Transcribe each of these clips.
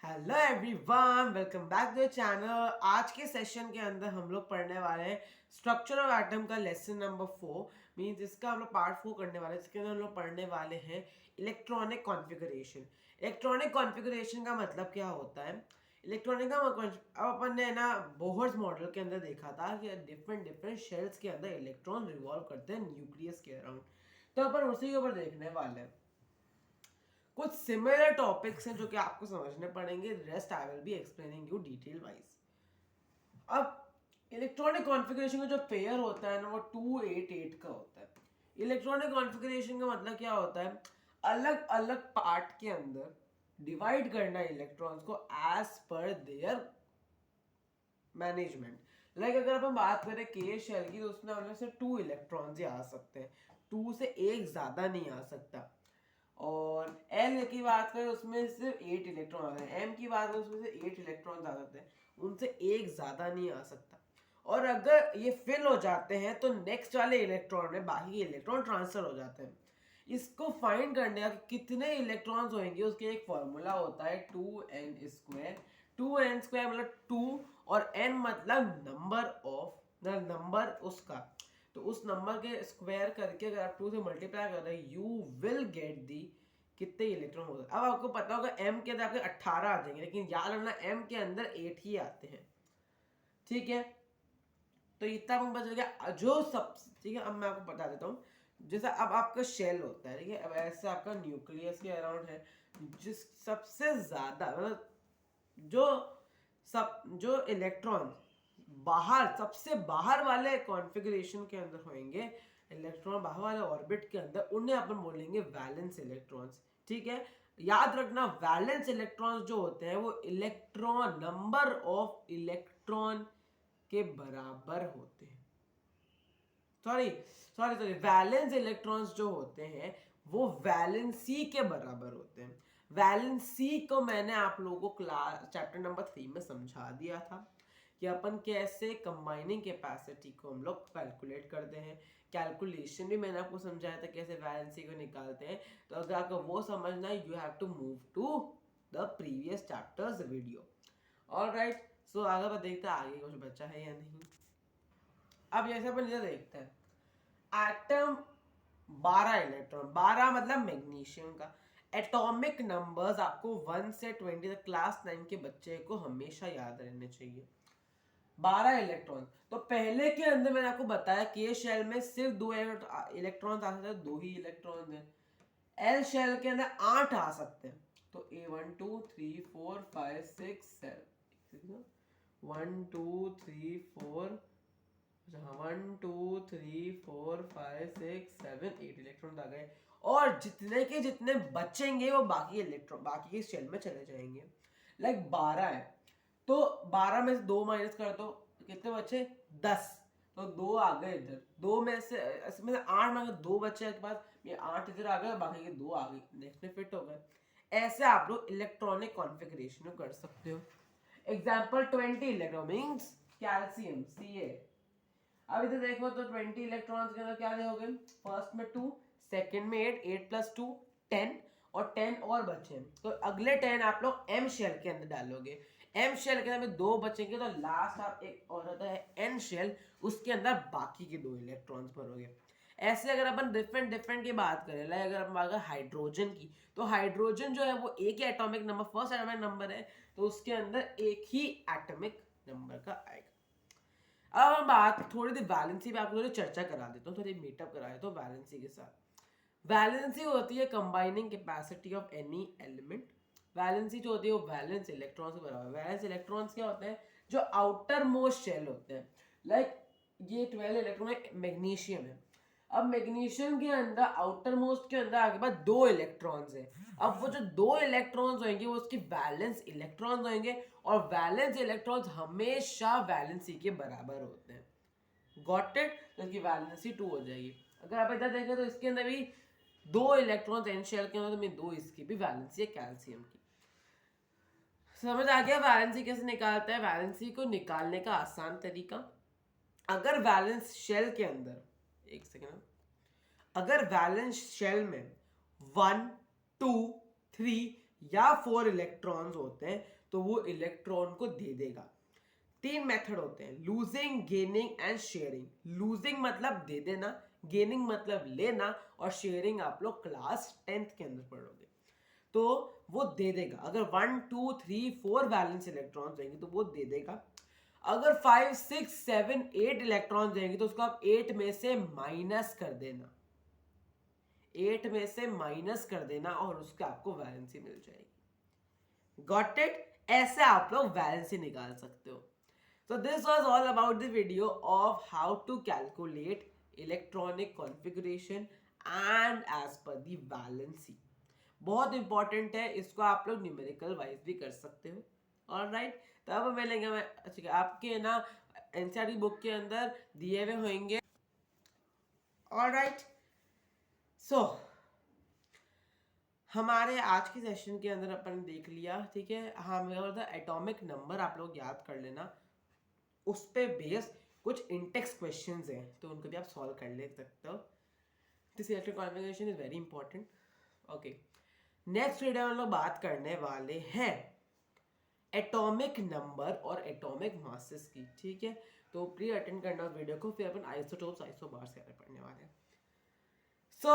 Hello everyone, welcome back to the channel. आज के session के अंदर हम लोग पढ़ने वाले हैं स्ट्रक्चर ऑफ एटम का लेसन नंबर 4। मींस इसका हम लोग पार्ट 4 करने वाले हैं। इसके अंदर हम लोग पढ़ने वाले हैं इलेक्ट्रॉनिक कॉन्फ़िगरेशन। इलेक्ट्रॉनिक कॉन्फ़िगरेशन का मतलब क्या होता है? इलेक्ट्रॉनिक का अब अपन ने ना बोहर्स मॉडल के अंदर देखा था कि डिफरेंट डिफरेंट शेल्स के अंदर इलेक्ट्रॉन रिवॉल्व करते हैं न्यूक्लियस के अराउंड। तो अपन उसी के ऊपर देखने वाले हैं। कुछ सिमिलर टॉपिक्स हैं जो कि आपको समझने पड़ेंगे। Rest I will be explaining you detail wise. अब इलेक्ट्रॉनिक कॉन्फ़िगरेशन का जो पेयर होता है ना, वो 288 का होता है। इलेक्ट्रॉनिक कॉन्फ़िगरेशन का मतलब क्या होता है? अलग अलग पार्ट के अंदर डिवाइड करना इलेक्ट्रॉन्स को as per there management. Like अगर अपन बात करें के शेल की, तो उसमें हमें से 2 इलेक्ट्रॉन्स ही आ सकते हैं, 2 से एक ज्यादा नहीं आ सकता। और एल की बात करें उसमें सिर्फ 8 इलेक्ट्रॉन आते हैं। एम की बात करें उसमें से 8 इलेक्ट्रॉन आ जाते हैं, उनसे एक ज्यादा नहीं आ सकता। और अगर ये फिल हो जाते हैं तो नेक्स्ट वाले इलेक्ट्रॉन में बाकी इलेक्ट्रॉन ट्रांसफर हो जाते हैं। इसको फाइंड करने का कितने इलेक्ट्रॉन्स होंगे, उसके एक फॉर्मूला होता है 2n²। 2n² मतलब 2 और n मतलब नंबर उसका। तो उस नंबर के स्क्वायर करके अगर आप 2 से मल्टीप्लाई कर रहे हैं, यू विल गेट दी कितने इलेक्ट्रॉन होते हैं। अब आपको पता होगा m के अंदर आपके 18 आ जाएंगे, लेकिन याद रखना m के अंदर 8 ही आते हैं। ठीक है, तो इतना आपको पता चल गया जो सब। ठीक है, अब मैं आपको बता देता हूँ। जैसा अब आपका शेल होता है, ठीक है, अब ऐसे आपका न्यूक्लियस के अराउंड है। जिस सबसे ज्यादा मतलब जो जो इलेक्ट्रॉन बाहर सबसे बाहर वाले कॉन्फ़िगरेशन के अंदर होंगे, इलेक्ट्रॉन बाहर वाले ऑर्बिट के अंदर, उन्हें अपन बोलेंगे वैलेंस इलेक्ट्रॉन्स। ठीक है, याद रखना वैलेंस इलेक्ट्रॉन्स जो होते हैं वो इलेक्ट्रॉन नंबर ऑफ इलेक्ट्रॉन के बराबर होते हैं। Sorry sorry sorry valence electrons जो होते हैं वो वैलेंसी के बराबर होते हैं। वैलेंसी को मैंने आप लोगों को क्लास चैप्टर नंबर 3 में समझा दिया था कि अपन कैसे कंबाइनिंग कैपेसिटी को हम लोग कैलकुलेट करते हैं। कैलकुलेशन भी मैंने आपको समझाया था कैसे वैलेंसी को निकालते हैं। तो अगर आपको वो समझना है, you have to move to the previous chapters video. Alright, so आगे देखते हैं आगे कुछ बचा है या नहीं। अब जैसे अपन इधर देखते हैं एटम 12 इलेक्ट्रॉन, 12 मतलब मैग्नीशियम का। एटॉमिक नंबर्स आपको 1 से 20 तक क्लास 9 के बच्चे को हमेशा याद रहने चाहिए। 12 इलेक्ट्रॉन। तो पहले के अंदर मैंने आपको बताया कि शेल में सिर्फ 2 इलेक्ट्रॉन आ सकते हैं, 2 ही इलेक्ट्रॉन है। एल शेल के अंदर 8 आ सकते हैं। तो A1 2 3 4 5 6 7 1 2 3 4 1 2 3 4 5 6 7 8 इलेक्ट्रॉन आ गए। और जितने के जितने बचेंगे वो बाकी इलेक्ट्रॉन बाकी के शेल में चले जाएंगे। लाइक 12 है, तो 12 में से 2 माइनस कर दो तो कितने बचे? 10। तो 2 आ गए इधर, 2 में से इसमें से 8 में 2 बचे के बाद ये 8 इधर आ गए, बाकी के 2 आ गए, नेक्स्ट में फिट हो गए। ऐसे आप लोग इलेक्ट्रॉनिक कॉन्फ़िगरेशन कर सकते हो। Example 20 electron means calcium Ca। अब इधर देखो तो 20 इलेक्ट्रॉन्स के अंदर क्या दोगे? फर्स्ट में 2, सेकंड में 8, 8 प्लस 2 10, और 10 और बचे। तो अगले 10 आप लोग एम शेल के अंदर डालोगे। एम शेल के अंदर में 2 बचेंगे, तो लास्ट आप एक और होता है एन शेल, उसके अंदर बाकी के 2 इलेक्ट्रॉन्स भरोगे। ऐसे अगर अपन डिफरेंट डिफरेंट की बात करें, लाइक अगर हम बात करें हाइड्रोजन की, तो हाइड्रोजन जो है वो एक ही atomic number, first atomic number है, तो उसके अंदर एक ही एटॉमिक नंबर का आएगा। अब हम बात थोड़ी देर वैलेंसी पे आपको थोड़ी चर्चा करा देता हूँ, थोड़ी मीटअप करा देता हूँ वैलेंसी के साथ। वैलेंसी होती है combining capacity of any element. Valency जो होती है वो वैलेंस इलेक्ट्रॉन्स के बराबर। वैलेंस इलेक्ट्रॉन्स क्या होते हैं? जो आउटर मोस्ट शेल होते हैं। लाइक ये 12 इलेक्ट्रॉन मैग्नीशियम है। अब मैग्नीशियम के अंदर आउटर मोस्ट के अंदर आगे बाद 2 इलेक्ट्रॉन्स है। अब वो जो 2 इलेक्ट्रॉन्स होंगे वो उसकी वैलेंस इलेक्ट्रॉन्स होंगे, और वैलेंस इलेक्ट्रॉन्स हमेशा वैलेंसी के बराबर होते हैं। Got it? तो इसकी वैलेंसी 2 हो जाएगी। अगर आप इधर देखें तो इसके अंदर भी 2 इलेक्ट्रॉन्स एन शेल के अंदर, तो 2 इसकी भी वैलेंसी है कैल्शियम की। समझ आ गया वैलेंसी कैसे निकालते हैं? वैलेंसी को निकालने का आसान तरीका, अगर वैलेंस शेल के अंदर, एक सेकेंड, अगर वैलेंस शेल में 1 2 3 या 4 इलेक्ट्रॉन्स होते हैं तो वो इलेक्ट्रॉन को दे देगा। 3 मेथड होते हैं, losing, gaining and sharing. Losing मतलब दे देना, गेनिंग मतलब लेना, और शेयरिंग आप लोग क्लास 10th के अंदर पढ़ोगे। तो वो दे देगा, अगर 1 2 3 4 वैलेंस इलेक्ट्रॉन्स देंगे तो वो दे देगा। अगर 5 6 7 8 इलेक्ट्रॉन्स देंगे तो उसको आप 8 में से माइनस कर देना, 8 में से माइनस कर देना और उसका आपको वैलेंसी मिल जाएगी। Got it? ऐसे आप लोग वैलेंसी निकाल सकते हो। So this was all about the video of how to calculate electronic configuration and as per the valency. बहुत इंपॉर्टेंट है, इसको आप लोग न्यूमेरिकल वाइज भी कर सकते हो। ऑलराइट, तो अब मिलेंगे मैं अच्छा आपके ना एनसीईआरटी बुक के अंदर दिए हुए होंगे। ऑलराइट, सो हमारे आज के सेशन के अंदर अपन देख लिया, ठीक है। हाँ, मेरा एटॉमिक नंबर आप लोग याद कर लेना, उस पे बेस कुछ इंटेक्स क्वेश्चंस हैं तो उनको भी आप सॉल्व कर ले सकते हो। This electric configuration is very important. Okay, next video में हम लोग बात करने वाले हैं एटॉमिक नंबर और एटॉमिक मासेस की, ठीक है। तो प्लीज अटेंड करना उस वीडियो को, फिर अपन आइसोटोप्स आइसोबार्स के पढ़ने वाले हैं। So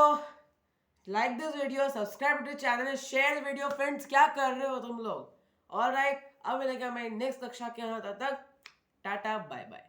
like this video, subscribe to the channel, share video. Friends, क्या कर रहे हो तुम लोग? ऑलराइट, अब मिलेगा मैं नेक्स्ट कक्षा के यहाँ, तब तक टाटा बाय बाय।